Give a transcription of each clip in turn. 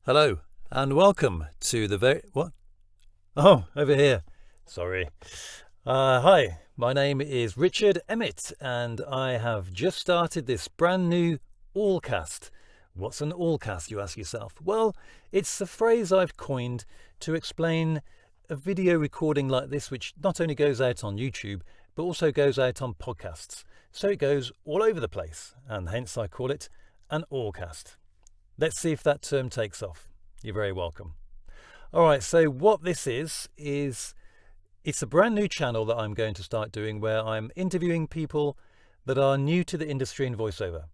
Hello and welcome to the what? Oh, over here. Sorry. Hi, my name is Richard Emmett and I have just started this brand new allcast. What's an allcast, you ask yourself? Well, it's a phrase I've coined to explain a video recording like this, which not only goes out on YouTube, but also goes out on podcasts. So it goes all over the place, and hence I call it an allcast. Let's see if that term takes off. You're very welcome. All right, so what this is it's a brand new channel that I'm going to start doing where I'm interviewing people that are new to the industry in voiceover.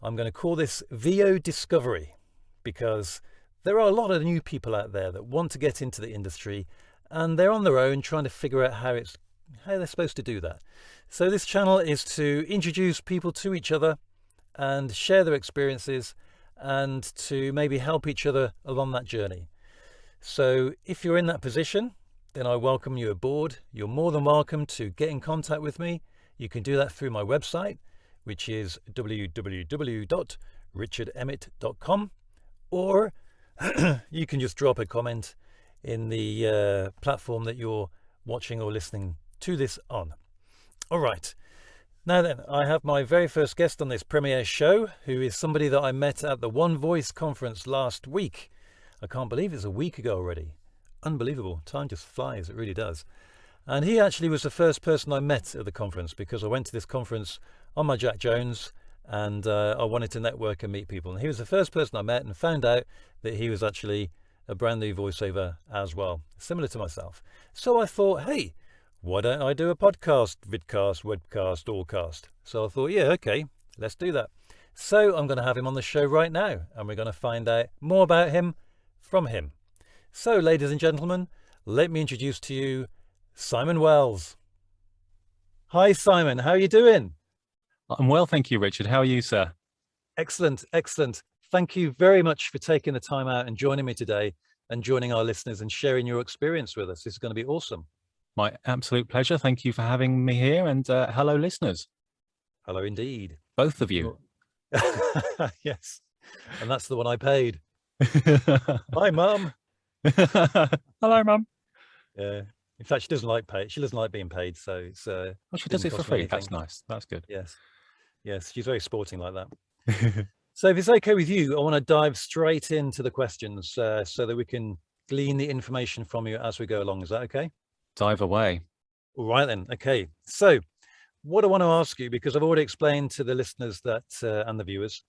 I'm going to call this VO Discovery because there are a lot of new people out there that want to get into the industry and they're on their own trying to figure out how they're supposed to do that. So this channel is to introduce people to each other and share their experiences and to maybe help each other along that journey. So if you're in that position, then I welcome you aboard. You're more than welcome to get in contact with me. You can do that through my website, which is www.richardemmett.com, or you can just drop a comment in the platform that you're watching or listening to this on. All right. Now then, I have my very first guest on this premiere show, who is somebody that I met at the One Voice conference last week. I can't believe it's a week ago already. Unbelievable. Time just flies. It really does. And he actually was the first person I met at the conference because I went to this conference on my Jack Jones and I wanted to network and meet people. And he was the first person I met and found out that he was actually a brand new voiceover as well, similar to myself. So I thought, hey, why don't I do a podcast, vidcast, webcast, allcast? So I thought, yeah, okay, let's do that. So I'm going to have him on the show right now, and we're going to find out more about him from him. So, ladies and gentlemen, let me introduce to you Simon Wells. Hi, Simon. How are you doing? I'm well, thank you, Richard. How are you, sir? Excellent, excellent. Thank you very much for taking the time out and joining me today and joining our listeners and sharing your experience with us. This is going to be awesome. My absolute pleasure. Thank you for having me here. And hello, listeners. Hello, indeed. Both of you. Yes. And that's the one I paid. Hi, Mum. Hello, Mum. Yeah. In fact, she doesn't like pay. She doesn't like being paid. So it's. Well, she does it for free. That's nice. That's good. Yes. Yes. She's very sporting like that. So if it's okay with you, I want to dive straight into the questions so that we can glean the information from you as we go along. Is that okay? Dive away. All right then. Okay. So what I want to ask you, because I've already explained to the listeners that and the viewers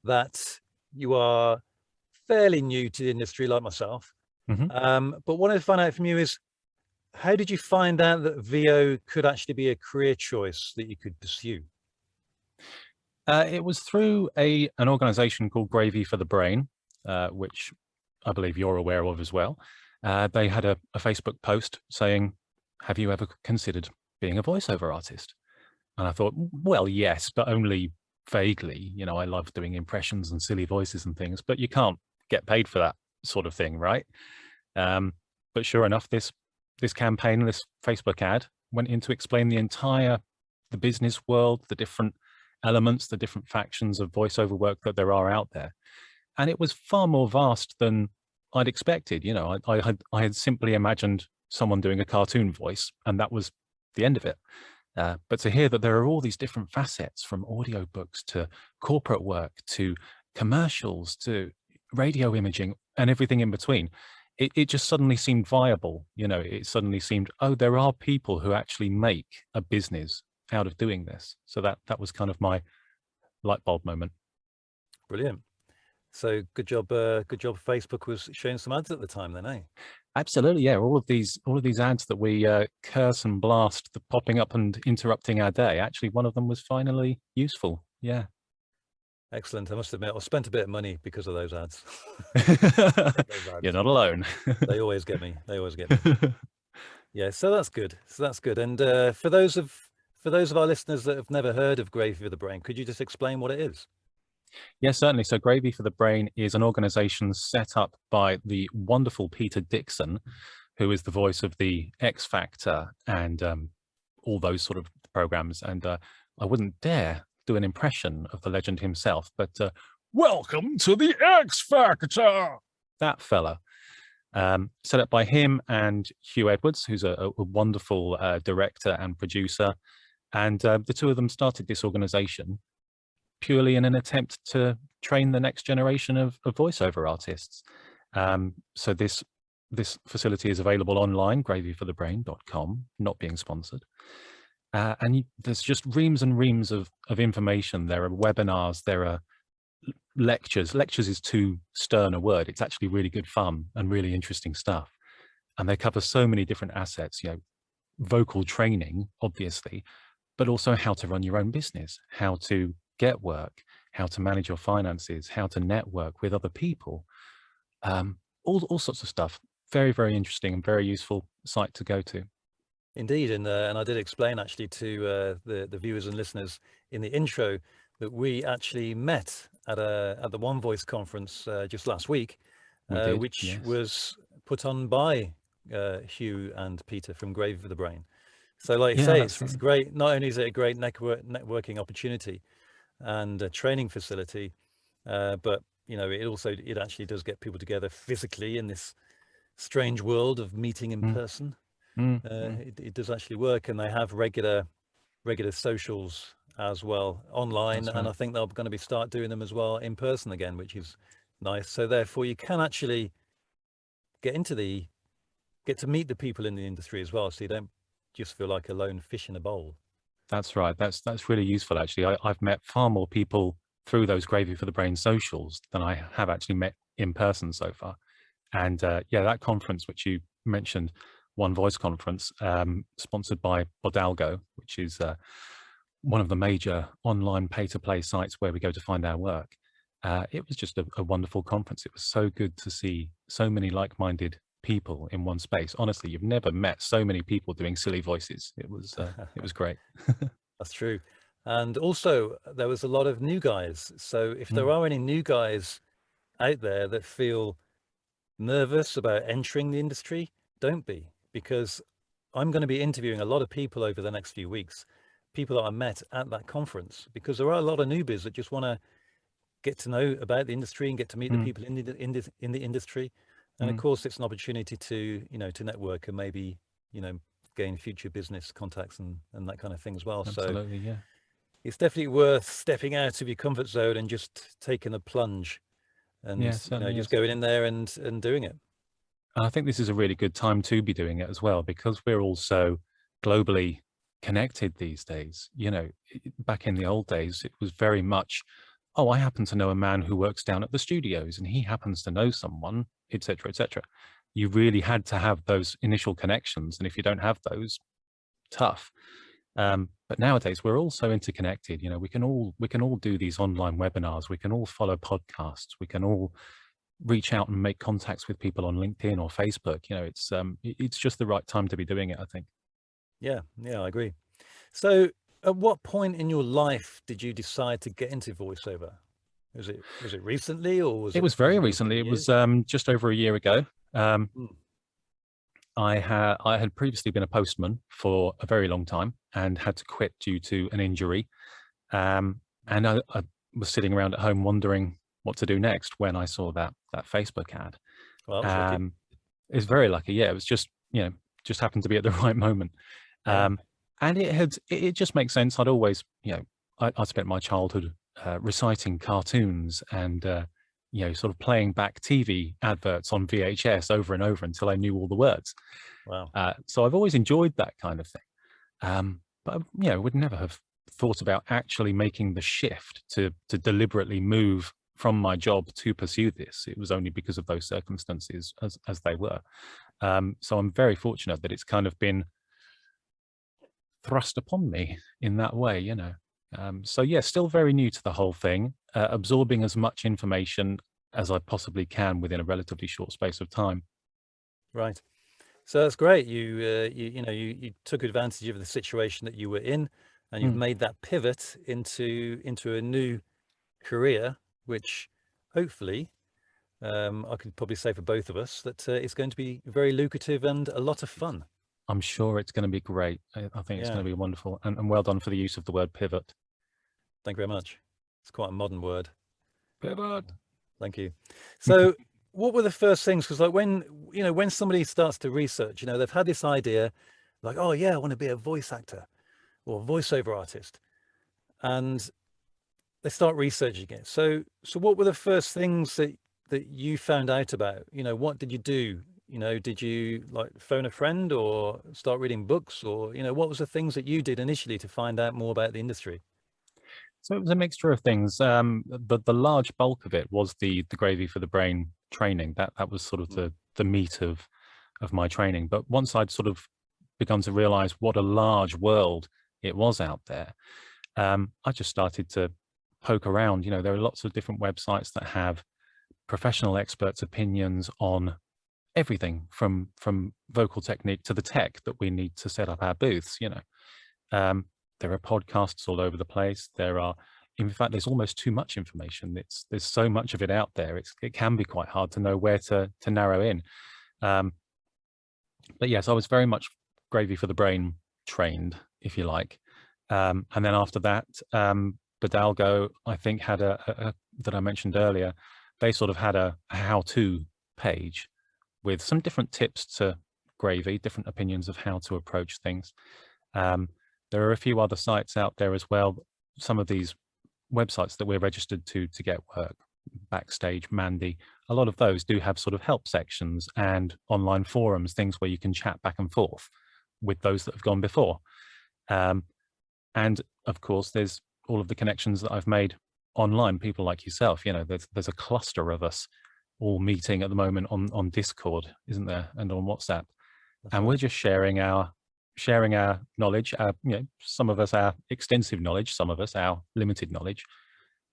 that you are fairly new to the industry like myself. But what I find out from you is, how did you find out that VO could actually be a career choice that you could pursue? It was through an organization called Gravy for the Brain, which I believe you're aware of as well. They had a Facebook post saying, have you ever considered being a voiceover artist? And I thought, well, yes, but only vaguely. You know, I love doing impressions and silly voices and things, but you can't get paid for that sort of thing, right? But sure enough, this campaign, this Facebook ad went in to explain the business world, the different elements, the different factions of voiceover work that there are out there. And it was far more vast than I'd expected. You know, I had simply imagined someone doing a cartoon voice and that was the end of it. But to hear that there are all these different facets, from audiobooks to corporate work to commercials to radio imaging and everything in between, it just suddenly seemed viable. You know, it suddenly seemed, oh, there are people who actually make a business out of doing this. So that was kind of my light bulb moment. Brilliant. So good job. Facebook was showing some ads at the time then, eh? Absolutely, yeah. All of these ads that we curse and blast, popping up and interrupting our day. Actually, one of them was finally useful. Yeah. Excellent. I must admit, I spent a bit of money because of those ads. You're not alone. They always get me. They always get me. Yeah. So that's good. And for those of our listeners that have never heard of Gravy for the Brain, could you just explain what it is? Yes, certainly. So Gravy for the Brain is an organization set up by the wonderful Peter Dixon, who is the voice of the X Factor and all those sort of programs. And I wouldn't dare do an impression of the legend himself, but welcome to the X Factor. That fella. Set up by him and Hugh Edwards, who's a wonderful director and producer. And the two of them started this organization purely in an attempt to train the next generation of voiceover artists. So this facility is available online, gravyforthebrain.com, not being sponsored. And there's just reams and reams of information. There are webinars, there are lectures. Lectures is too stern a word. It's actually really good fun and really interesting stuff. And they cover so many different assets, vocal training, obviously, but also how to run your own business, how to get work, how to manage your finances, how to network with other people, all sorts of stuff. Very, very interesting and very useful site to go to. Indeed, and I did explain actually to the viewers and listeners in the intro that we actually met at the One Voice conference just last week, which yes. was put on by Hugh and Peter from Gravy for the Brain. So like you say, it's great. Not only is it a great networking opportunity and a training facility, but it actually does get people together physically in this strange world of meeting in person. It does actually work, and they have regular socials as well online, and I think they're going to be start doing them as well in person again, which is nice. So therefore you can actually get to meet the people in the industry as well, so you don't just feel like a lone fish in a bowl. That's right. That's really useful, actually. I've met far more people through those Gravy for the Brain socials than I have actually met in person so far. And yeah, that conference which you mentioned, One Voice conference, sponsored by Bodalgo, which is one of the major online pay-to-play sites where we go to find our work. It was just a wonderful conference. It was so good to see so many like-minded people in one space. Honestly, you've never met so many people doing silly voices. It was great. That's true. And also there was a lot of new guys. So if there are any new guys out there that feel nervous about entering the industry, don't be, because I'm going to be interviewing a lot of people over the next few weeks, people that I met at that conference, because there are a lot of newbies that just want to get to know about the industry and get to meet the people in the industry. And of course, it's an opportunity to, to network and maybe, gain future business contacts and that kind of thing as well. Absolutely, so yeah. It's definitely worth stepping out of your comfort zone and just taking the plunge and, just going in there and doing it. I think this is a really good time to be doing it as well, because we're all so globally connected these days. Back in the old days, it was very much, oh, I happen to know a man who works down at the studios and he happens to know someone, etc., etc. You really had to have those initial connections. And if you don't have those, tough. But nowadays we're all so interconnected. We can all do these online webinars. We can all follow podcasts. We can all reach out and make contacts with people on LinkedIn or Facebook. It's just the right time to be doing it, I think. Yeah, I agree. So at what point in your life did you decide to get into voiceover? Was it recently, or was it was very recently? It was just over a year ago. I had previously been a postman for a very long time and had to quit due to an injury. And I was sitting around at home wondering what to do next when I saw that Facebook ad. Well, that was lucky. It's very lucky. Yeah, it was just happened to be at the right moment. And it just makes sense. I'd always, I spent my childhood reciting cartoons and sort of playing back TV adverts on VHS over and over until I knew all the words. Wow. So I've always enjoyed that kind of thing. But would never have thought about actually making the shift to deliberately move from my job to pursue this. It was only because of those circumstances as they were. So I'm very fortunate that it's kind of been thrust upon me in that way, So yeah, still very new to the whole thing, absorbing as much information as I possibly can within a relatively short space of time. Right. So that's great. You took advantage of the situation that you were in, and you've made that pivot into a new career, which hopefully, I could probably say for both of us that it's going to be very lucrative and a lot of fun. I'm sure it's going to be great. I think it's going to be wonderful, and well done for the use of the word pivot. Thank you very much. It's quite a modern word. Pivot. Thank you. So what were the first things? Because like when somebody starts to research, they've had this idea like, oh yeah, I want to be a voice actor or a voiceover artist. And they start researching it. So what were the first things that you found out about? What did you do? Did you like phone a friend or start reading books, or what was the things that you did initially to find out more about the industry? So it was a mixture of things. The large bulk of it was the gravy for the brain training. That was sort of Mm. the meat of my training. But once I'd sort of begun to realize what a large world it was out there, I just started to poke around. There are lots of different websites that have professional experts' opinions on everything from vocal technique to the tech that we need to set up our booths. Um, there are podcasts all over the place. In fact, there's almost too much information. There's so much of it out there. It can be quite hard to know where to narrow in. Um, but yes, I was very much gravy for the brain trained, if you like. And then after that, Badalgo, I think, had that I mentioned earlier. They sort of had a how-to page with some different tips to gravy, different opinions of how to approach things. There are a few other sites out there as well. Some of these websites that we're registered to get work, Backstage, Mandy, a lot of those do have sort of help sections and online forums, things where you can chat back and forth with those that have gone before. And of course, there's all of the connections that I've made online, people like yourself. There's a cluster of us all meeting at the moment on Discord, isn't there, and on WhatsApp. That's And right. we're just sharing our knowledge, some of us our extensive knowledge, some of us our limited knowledge,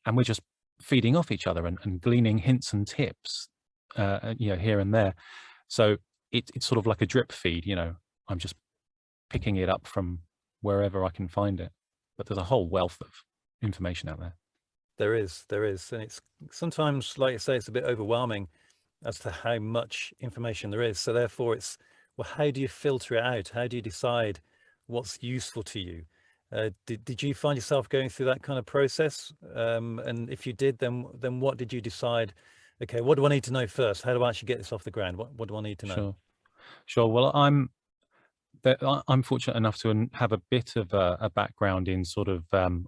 and we're just feeding off each other and gleaning hints and tips, here and there. So it's sort of like a drip feed. I'm just picking it up from wherever I can find it. But there's a whole wealth of information out there. There is, and it's sometimes, like you say, it's a bit overwhelming as to how much information there is. So therefore, well, how do you filter it out? How do you decide what's useful to you? Did you find yourself going through that kind of process? And if you did, then what did you decide? Okay, what do I need to know first? How do I actually get this off the ground? What do I need to know? Sure, sure. Well, I'm fortunate enough to have a bit of a background in sort of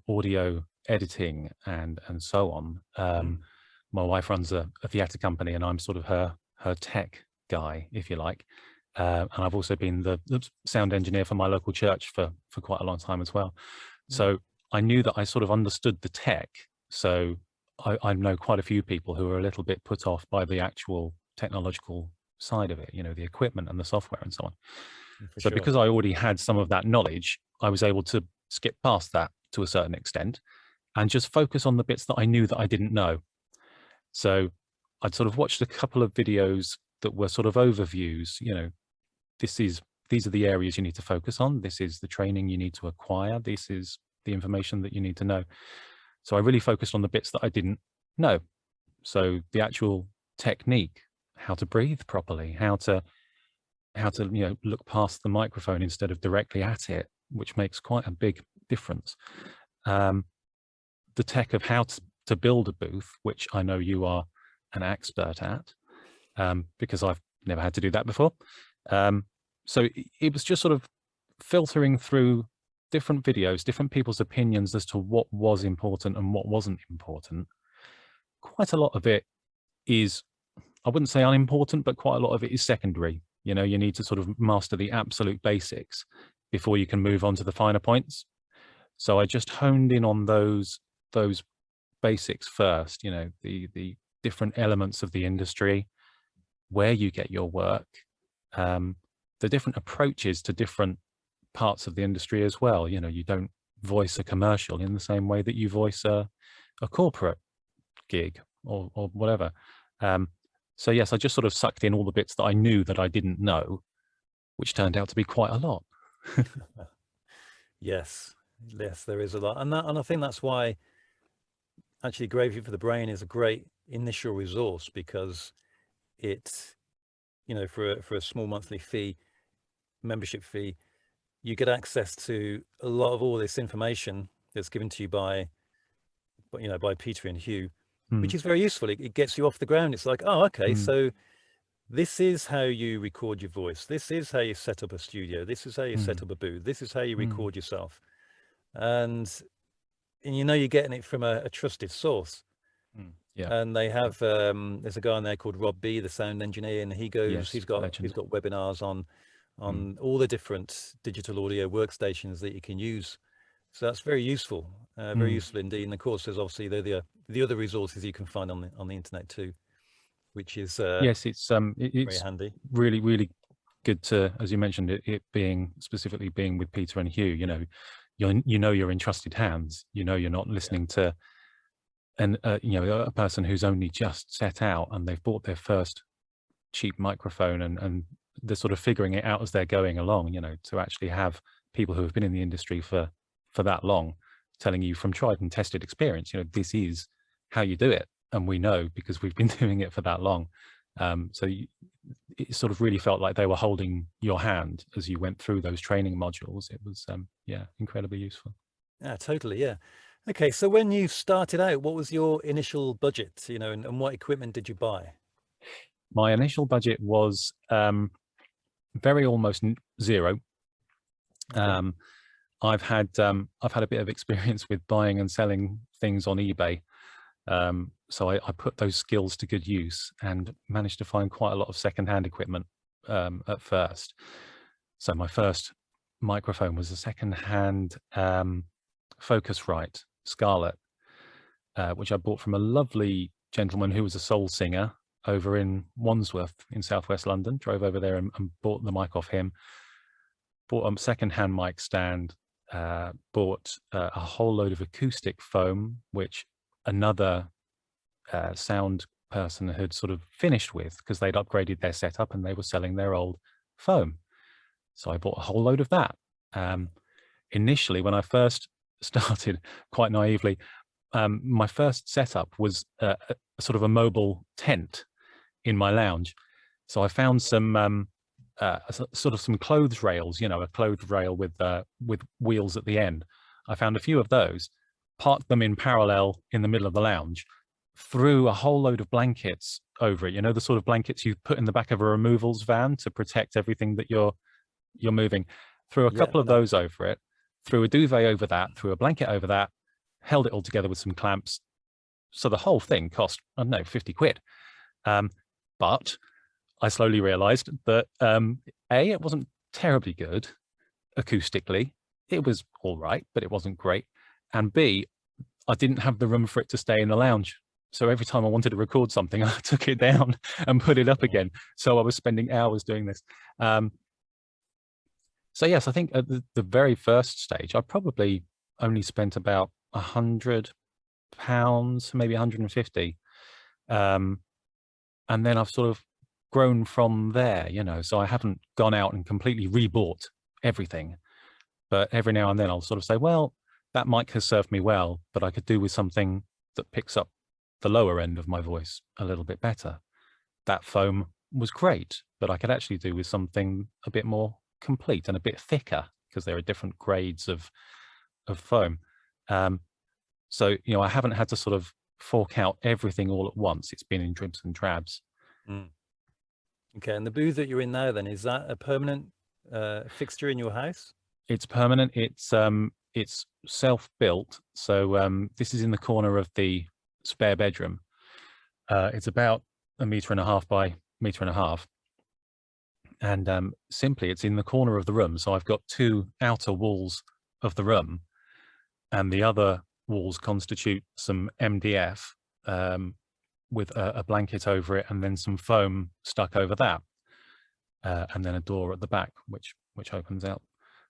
audio editing and so on. Mm, My wife runs a theatre company, and I'm sort of her tech guy, if you like. And I've also been the sound engineer for my local church for quite a long time as well. mm, So I knew that I sort of understood the tech. So I know quite a few people who are a little bit put off by the actual technological side of it, the equipment and the software and so on. for So sure. because I already had some of that knowledge, I was able to skip past that to a certain extent and just focus on the bits that I knew that I didn't know. So I'd sort of watched a couple of videos that were sort of overviews, these are the areas you need to focus on. This is the training you need to acquire. This is the information that you need to know. So I really focused on the bits that I didn't know. So the actual technique, how to breathe properly, how to look past the microphone instead of directly at it, which makes quite a big difference. The tech of how to build a booth, which I know you are an expert at, because I've never had to do that before. So it was just sort of filtering through different videos, different people's opinions as to what was important and what wasn't important. Quite a lot of it is, I wouldn't say unimportant, but quite a lot of it is secondary. You need to sort of master the absolute basics before you can move on to the finer points. So I just honed in on those basics first, the different elements of the industry, where you get your work, the different approaches to different parts of the industry as well. You don't voice a commercial in the same way that you voice a corporate gig or whatever. So yes, I just sort of sucked in all the bits that I knew that I didn't know, which turned out to be quite a lot. Yes, yes, there is a lot, and I think that's why actually Gravy for the Brain is a great initial resource, because it, for a small monthly fee, membership fee, you get access to a lot of all this information that's given to you by Peter and Hugh, which is very useful. It gets you off the ground. It's like, oh, okay, Mm. so this is how you record your voice. This is how you set up a studio. This is how you set Mm. up a booth. This is how you Mm. record yourself. And you know you're getting it from a trusted source. Mm. Yeah. And they have there's a guy in there called Rob B, the sound engineer, and Yes. he's got Legend. webinars Mm. on all the different digital audio workstations that you can use. So that's very useful Mm. indeed. And of course, there's obviously the other resources you can find on the internet too, which is Yes, very it's handy. really, really good to, as you mentioned, it being specifically being with Peter and Hugh. You're in trusted hands. You're not Yeah. listening to a person who's only just set out and they've bought their first cheap microphone, and they're sort of figuring it out as they're going along. To actually have people who have been in the industry for that long telling you from tried and tested experience, this is how you do it, and we know because we've been doing it for that long. It sort of really felt like they were holding your hand as you went through those training modules. It was incredibly useful. Yeah, totally. Yeah. Okay. So when you started out, what was your initial budget, and what equipment did you buy? My initial budget was very almost zero. Okay. I've had a bit of experience with buying and selling things on eBay. So I put those skills to good use and managed to find quite a lot of secondhand equipment at first. So my first microphone was a secondhand Focusrite Scarlett, which I bought from a lovely gentleman who was a soul singer over in Wandsworth in southwest London. Drove over there and bought the mic off him. Bought a secondhand mic stand. Bought a whole load of acoustic foam, which another sound person had sort of finished with because they'd upgraded their setup and they were selling their old foam. So I bought a whole load of that. Initially, when I first started, quite naively, my first setup was a sort of a mobile tent in my lounge. So I found some sort of some clothes rails, a clothes rail with wheels at the end. I found a few of those, parked them in parallel in the middle of the lounge, threw a whole load of blankets over it. The sort of blankets you put in the back of a removals van to protect everything that you're moving. Threw a Yeah. couple of No. those over it, threw a duvet over that, threw a blanket over that, held it all together with some clamps. So the whole thing cost, I don't know, 50 quid. But I slowly realized that it wasn't terribly good acoustically. It was all right, but it wasn't great. And B, I didn't have the room for it to stay in the lounge. So every time I wanted to record something, I took it down and put it up again. So I was spending hours doing this. So yes, I think at the very first stage, I probably only spent about £100, maybe 150. And then I've sort of grown from there, so I haven't gone out and completely rebought everything. But every now and then I'll sort of say, well, that mic has served me well, but I could do with something that picks up the lower end of my voice a little bit better. That foam was great, but I could actually do with something a bit more complete and a bit thicker because there are different grades of foam. So, I haven't had to sort of fork out everything all at once. It's been in dribs and drabs. Mm. Okay. And the booth that you're in now, then, is that a permanent fixture in your house? It's permanent. It's self-built. So this is in the corner of the spare bedroom. It's about 1.5 meters by 1.5 meters. And simply, it's in the corner of the room. So I've got two outer walls of the room, and the other walls constitute some MDF with a blanket over it, and then some foam stuck over that, and then a door at the back, which opens out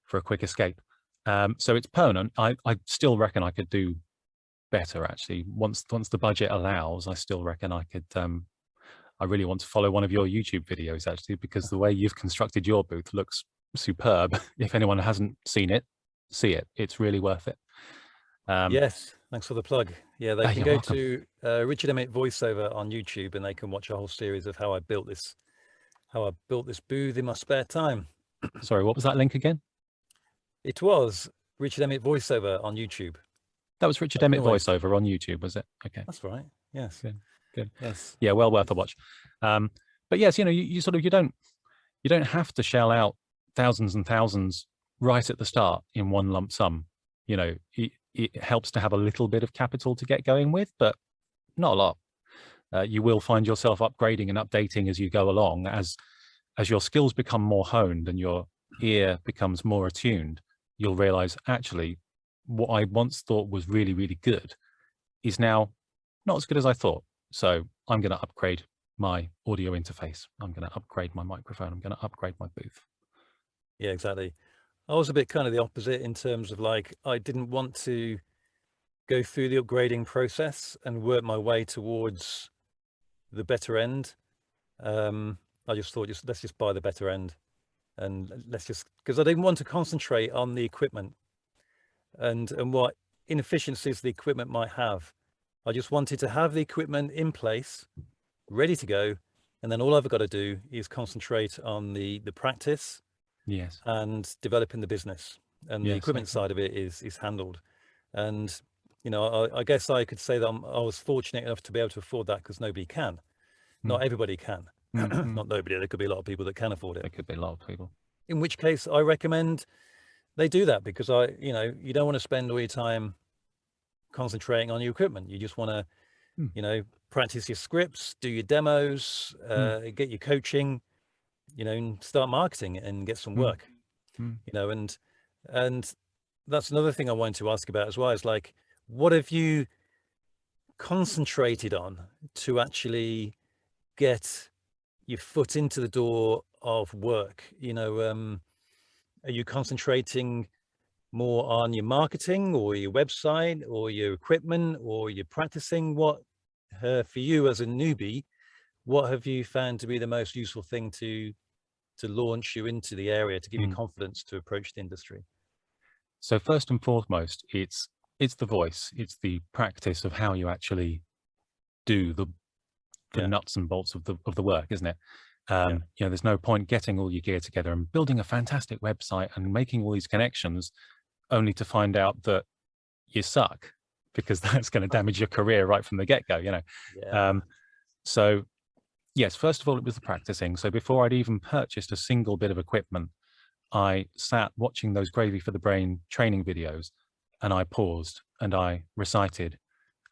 for a quick escape. So it's permanent. I still reckon I could do better, actually. Once the budget allows, I still reckon I could. I really want to follow one of your YouTube videos, actually, because the way you've constructed your booth looks superb. If anyone hasn't seen it, see it. It's really worth it. Yes, thanks for the plug. Yeah, they can You're go welcome. to Richard Emmett Voiceover on YouTube, and they can watch a whole series of how I built this booth in my spare time. Sorry, what was that link again? It was Richard Emmett Voiceover on YouTube. That was Richard I can Emmett always. Voiceover on YouTube, was it? Okay. That's right. Yes. Good. Yes. Yeah, well worth a watch. But yes, you sort of you don't have to shell out thousands and thousands right at the start in one lump sum. It helps to have a little bit of capital to get going with, but not a lot. You will find yourself upgrading and updating as you go along, as your skills become more honed and your ear becomes more attuned. You'll realize, actually, what I once thought was really, really good is now not as good as I thought. So I'm going to upgrade my audio interface. I'm going to upgrade my microphone. I'm going to upgrade my booth. Yeah, exactly. I was a bit kind of the opposite in terms of like, I didn't want to go through the upgrading process and work my way towards the better end. I just thought, let's just buy the better end, and let's just, because I didn't want to concentrate on the equipment and what inefficiencies the equipment might have. I just wanted to have the equipment in place, ready to go, and then all I've got to do is concentrate on the practice Yes. and developing the business, and the Yes. equipment Excellent. side of it is handled. And I guess I could say that I was fortunate enough to be able to afford that, because nobody can. Mm, Not everybody can. mm. Not nobody. There could be a lot of people that can afford it. There could be a lot of people. In which case, I recommend they do that, because you don't want to spend all your time concentrating on your equipment. You just want to, practice your scripts, do your demos, get your coaching, and start marketing and get some work. And that's another thing I wanted to ask about as well, is like, what have you concentrated on to actually get your foot into the door of work? Are you concentrating more on your marketing or your website or your equipment, or you're practicing? What, for you as a newbie, what have you found to be the most useful thing to launch you into the area, to give you confidence to approach the industry? So first and foremost, it's the voice. It's the practice of how you actually do the nuts and bolts of the work, isn't it? There's no point getting all your gear together and building a fantastic website and making all these connections only to find out that you suck, because that's going to damage your career right from the get-go. So yes, first of all, it was the practicing. So before I'd even purchased a single bit of equipment, I sat watching those Gravy for the Brain training videos, and I paused and I recited,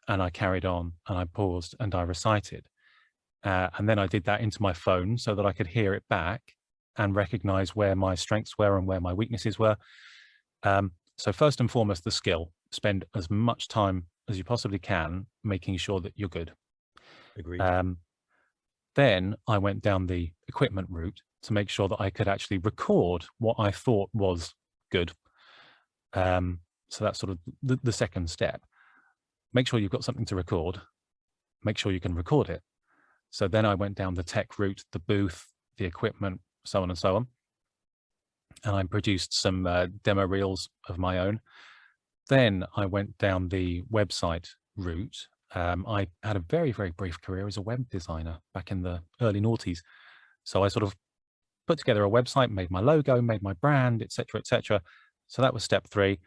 and I carried on, and I paused and I recited. And then I did that into my phone so that I could hear it back and recognize where my strengths were and where my weaknesses were. So first and foremost, the skill. Spend as much time as you possibly can making sure that you're good. Agreed. Then I went down the equipment route to make sure that I could actually record what I thought was good. So that's sort of the second step. Make sure you've got something to record. Make sure you can record it. So then I went down the tech route, the booth, the equipment, so on and so on. And I produced some demo reels of my own. Then I went down the website route. I had a very, very brief career as a web designer back in the early noughties. So I sort of put together a website, made my logo, made my brand, etc., etc. So that was step 3.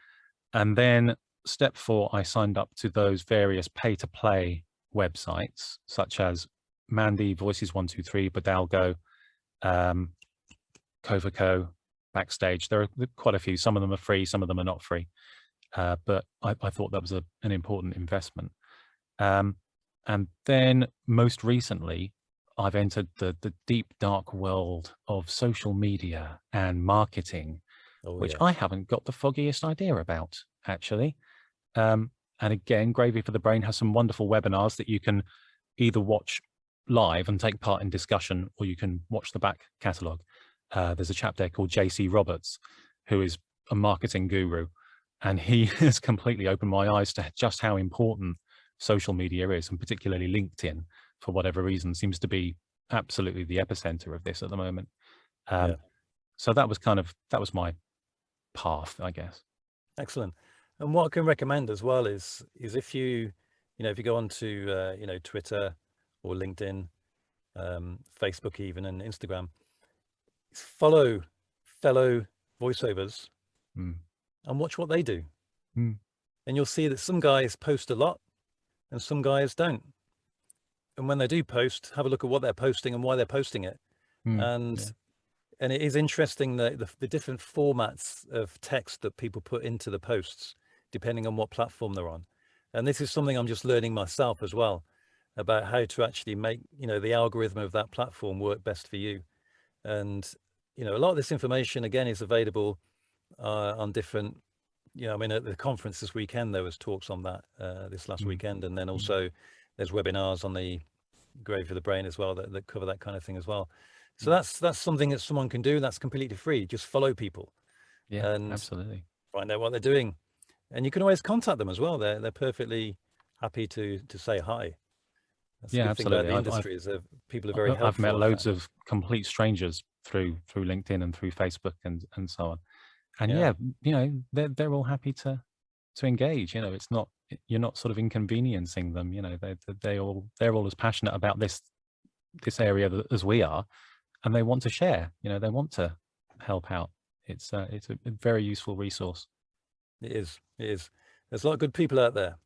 And then step 4, I signed up to those various pay-to-play websites, such as Mandy, Voices123, Badalgo, Covaco, Backstage. There are quite a few. Some of them are free, some of them are not free. But I thought that was an important investment. And then most recently, I've entered the deep, dark world of social media and marketing, which I haven't got the foggiest idea about, actually. And again, Gravy for the Brain has some wonderful webinars that you can either watch live and take part in discussion, or you can watch the back catalogue. There's a chap there called JC Roberts, who is a marketing guru, and he has completely opened my eyes to just how important social media is, and particularly LinkedIn, for whatever reason, seems to be absolutely the epicenter of this at the moment. So that was my path, I guess. Excellent. And what I can recommend as well is if you go onto Twitter or LinkedIn, Facebook even, and Instagram, follow fellow voiceovers and watch what they do. And you'll see that some guys post a lot and some guys don't. and when they do post, have a look at what they're posting and why they're posting it. And yeah. and it is interesting that the different formats of text that people put into the posts, depending on what platform they're on. And this is something I'm just learning myself as well, about how to actually make, the algorithm of that platform work best for you. And, a lot of this information, again, is available on different, I mean, at the conference this weekend, there was talks on that this last weekend. And then also there's webinars on the Grave for the Brain as well that cover that kind of thing as well. So that's something that someone can do. That's completely free. Just follow people and Absolutely. find out what they're doing. And you can always contact them as well. They're perfectly happy to say hi. That's the Yeah, good thing about absolutely. the industry is that people are very helpful. I've met loads of complete strangers through LinkedIn and through Facebook and so on. And they're all happy to engage. It's not, you're not sort of inconveniencing them. They're all as passionate about this area as we are, and they want to share. They want to help out. It's a very useful resource. It is. There's a lot of good people out there.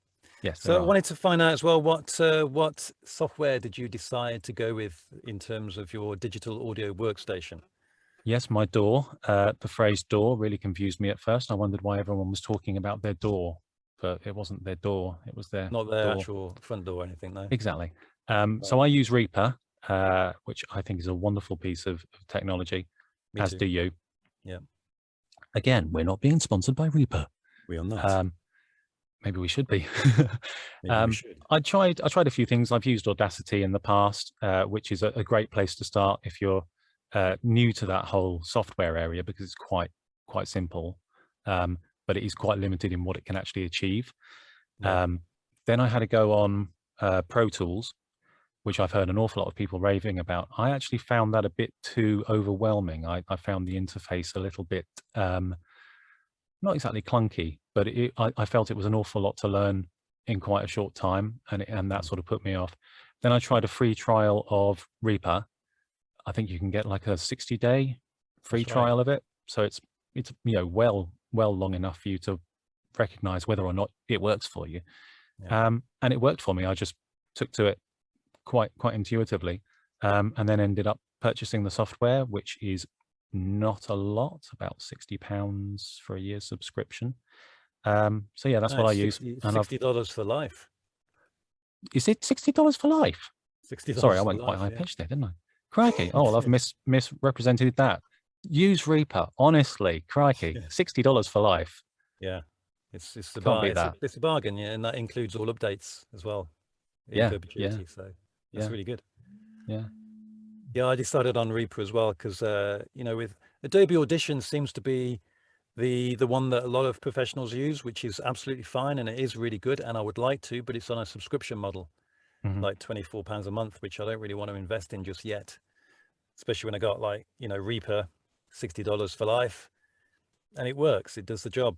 Yes. So I wanted to find out as well, what software did you decide to go with in terms of your digital audio workstation? Yes, my DAW. The phrase DAW really confused me at first. I wondered why everyone was talking about their DAW, but it wasn't their DAW. It was their Not their DAW. actual front door or anything, no? Exactly. So I use Reaper, which I think is a wonderful piece of technology, Me as too. do you. Yeah. Again, we're not being sponsored by Reaper. We are not. Maybe we should be. Maybe we should. I tried a few things. I've used Audacity in the past, which is a great place to start if you're new to that whole software area, because it's quite simple, but it is quite limited in what it can actually achieve. Yeah. Then I had to go on Pro Tools, which I've heard an awful lot of people raving about. I actually found that a bit too overwhelming. I found the interface a little bit not exactly clunky, but I felt it was an awful lot to learn in quite a short time, and that sort of put me off. Then I tried a free trial of Reaper. I think you can get like a 60-day free trial of it, so it's well long enough for you to recognize whether or not it works for you. And it worked for me. I just took to it quite intuitively, and then ended up purchasing the software, which is not a lot, about £60 for a year's subscription. So yeah, that's what I use. $60 for life. Is it $60 for life? $60. Sorry, I went quite high pitched there, didn't I? Crikey! Oh, well, I've misrepresented that. Use Reaper, honestly, crikey, $60 for life. Yeah, it's a bargain, yeah, and that includes all updates as well in perpetuity. So that's really good. Yeah, I decided on Reaper as well because with Adobe Audition seems to be the one that a lot of professionals use, which is absolutely fine, and it is really good, and I would like to, but it's on a subscription model, like £24 a month, which I don't really want to invest in just yet, especially when I got like Reaper, $60 for life, and it works, it does the job,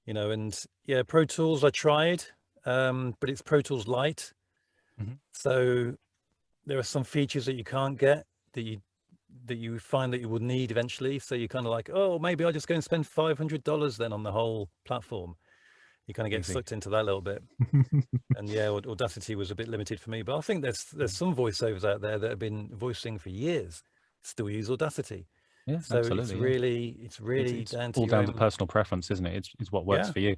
and yeah, Pro Tools I tried, but it's Pro Tools Lite, so there are some features that you can't get that you find that you will need eventually. So you're kind of like, oh, maybe I'll just go and spend $500 then on the whole platform. You kind of get sucked into that a little bit. And yeah, Audacity was a bit limited for me, but I think there's some voiceovers out there that have been voicing for years, still use Audacity. Yeah, so absolutely. It's really down to personal preference, isn't it? It's what works for you.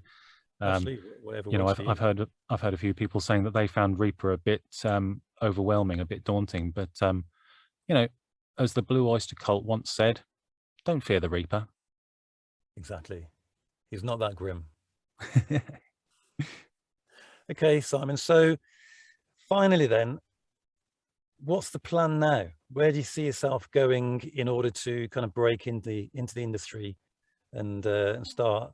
Whatever works for you. I've heard a few people saying that they found Reaper a bit overwhelming, a bit daunting, but as the Blue Oyster Cult once said, don't fear the Reaper. Exactly. He's not that grim. Okay, Simon. So finally then, what's the plan now? Where do you see yourself going in order to kind of break into the industry and start,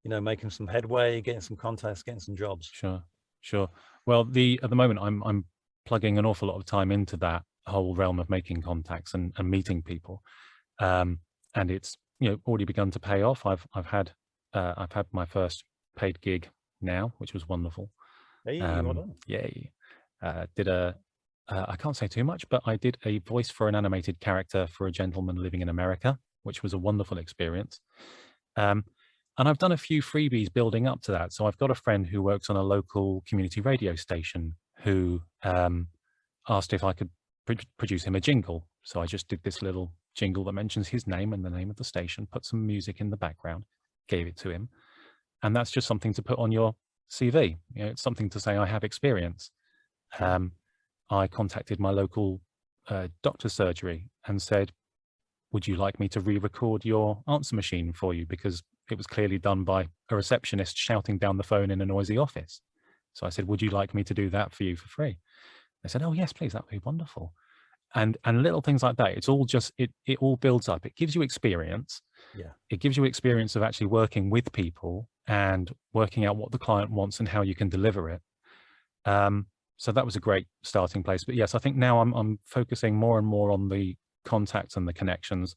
making some headway, getting some contacts, getting some jobs? Sure. Well, at the moment, I'm plugging an awful lot of time into that whole realm of making contacts and meeting people, and it's already begun to pay off. I've had my first paid gig now, which was wonderful. Hey, well done. Yay! Did I can't say too much, but I did a voice for an animated character for a gentleman living in America, which was a wonderful experience. And I've done a few freebies building up to that. So I've got a friend who works on a local community radio station who asked if I could produce him a jingle. So I just did this little jingle that mentions his name and the name of the station, put some music in the background, gave it to him. And that's just something to put on your CV. You know, it's something to say I have experience. I contacted my local doctor's surgery and said, would you like me to re-record your answer machine for you? Because it was clearly done by a receptionist shouting down the phone in a noisy office. So I said, would you like me to do that for you for free? They said, oh, yes, please, that would be wonderful. And little things like that. It's all just, it all builds up. It gives you experience. Yeah. It gives you experience of actually working with people and working out what the client wants and how you can deliver it. So that was a great starting place. But yes, I think now I'm focusing more and more on the contacts and the connections.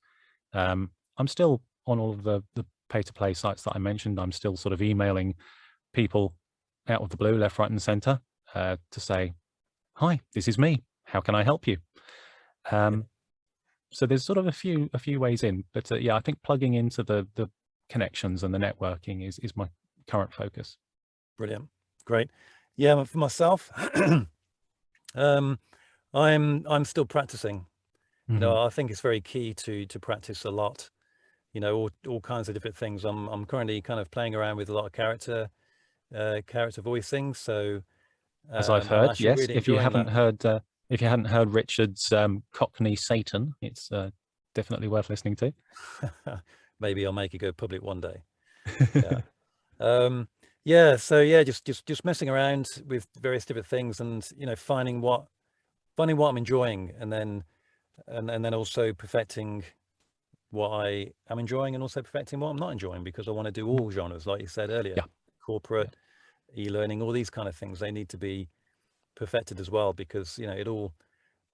I'm still on all of the pay-to-play sites that I mentioned. I'm still sort of emailing people out of the blue, left, right, and center to say, hi, this is me. How can I help you? So there's sort of a few ways in, but yeah, I think plugging into the connections and the networking is my current focus. Brilliant. Great. Yeah, for myself, I'm still practicing. You know, I think it's very key to practice a lot. You know, all kinds of different things. I'm currently kind of playing around with a lot of character voicing. So as I've I'm heard, actually yes. really If you enjoying hadn't heard Richard's Cockney Satan, it's definitely worth listening to. that. Maybe I'll make it go public one day. Yeah. Yeah. So yeah, just messing around with various different things, and you know, finding what I'm enjoying, and then also perfecting what I am enjoying, and also perfecting what I'm not enjoying, because I want to do all genres, like you said earlier. Yeah. Corporate, e-learning, all these kind of things, they need to be perfected as well, because you know, it all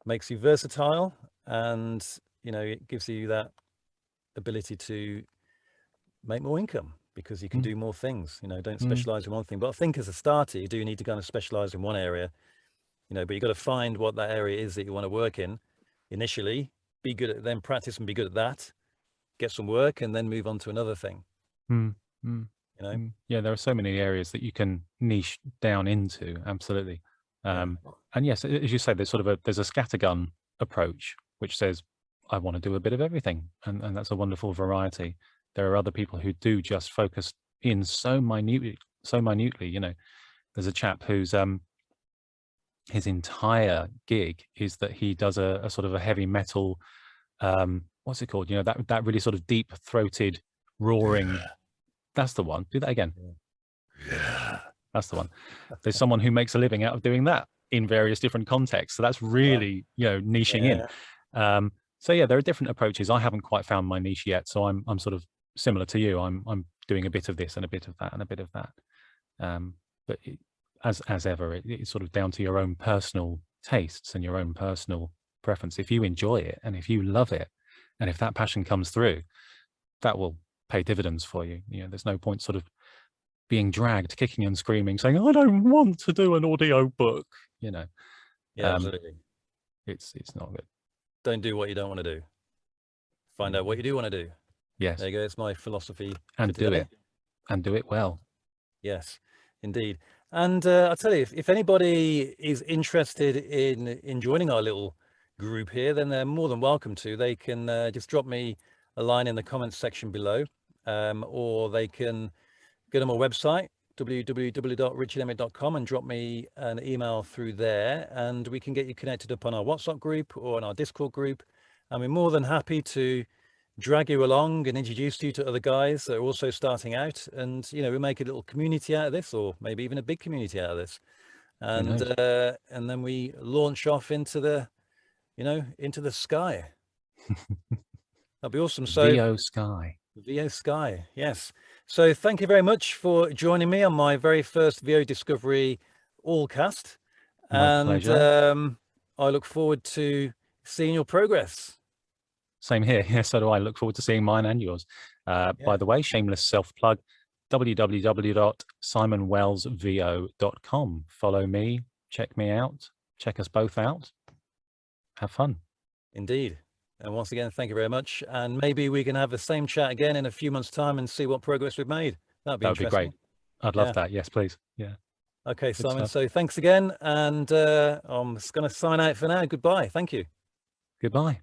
makes you versatile, and you know, it gives you that ability to make more income, because you can do more things. You know, don't specialize in one thing. But I think as a starter, you do need to kind of specialize in one area, you know, but you got to find what that area is that you want to work in initially, be good at, then practice and be good at that, get some work, and then move on to another thing. You know? Yeah, there are so many areas that you can niche down into. Absolutely. And yes, as you say, there's sort of there's a scattergun approach, which says, I want to do a bit of everything. And that's a wonderful variety. There are other people who do just focus in so minutely, you know. There's a chap who's his entire gig is that he does a sort of a heavy metal, what's it called? You know, that really sort of deep throated roaring. That's the one. Do that again. Yeah. That's the one. There's someone who makes a living out of doing that in various different contexts. So that's really, you know, niching in. So yeah, there are different approaches. I haven't quite found my niche yet. So I'm sort of similar to you. I'm doing a bit of this and a bit of that and a bit of that. But as ever, it's sort of down to your own personal tastes and your own personal preference. If you enjoy it and if you love it, and if that passion comes through, that will pay dividends for you. You know, there's no point sort of being dragged kicking and screaming saying, I don't want to do an audio book, you know. Yeah, absolutely. It's not good. Don't do what you don't want to do. Find out what you do want to do. Yes. There you go. It's my philosophy. And do it. And do it well. Yes, indeed. And I'll tell you, if anybody is interested in joining our little group here, then they're more than welcome to. They can just drop me a line in the comments section below, or they can go to my website, www.richardemmett.com, and drop me an email through there, and we can get you connected up on our WhatsApp group or on our Discord group. And we're more than happy to drag you along and introduce you to other guys that are also starting out, and you know, we make a little community out of this, or maybe even a big community out of this, and then we launch off into the, you know, into the sky. That'd be awesome. So VO Sky, yes. So thank you very much for joining me on my very first VO Discovery Allcast. My pleasure. I look forward to seeing your progress. Same here. Yeah, so do I. Look forward to seeing mine and yours. By the way, shameless self-plug, www.simonwellsvo.com. Follow me, check me out, check us both out. Have fun. Indeed. And once again, thank you very much. And maybe we can have the same chat again in a few months' time and see what progress we've made. That'd be interesting. Be great. I'd love that. Yes, please. Yeah. Okay, Simon. stuff. So thanks again. And I'm just going to sign out for now. Goodbye. Thank you. Goodbye.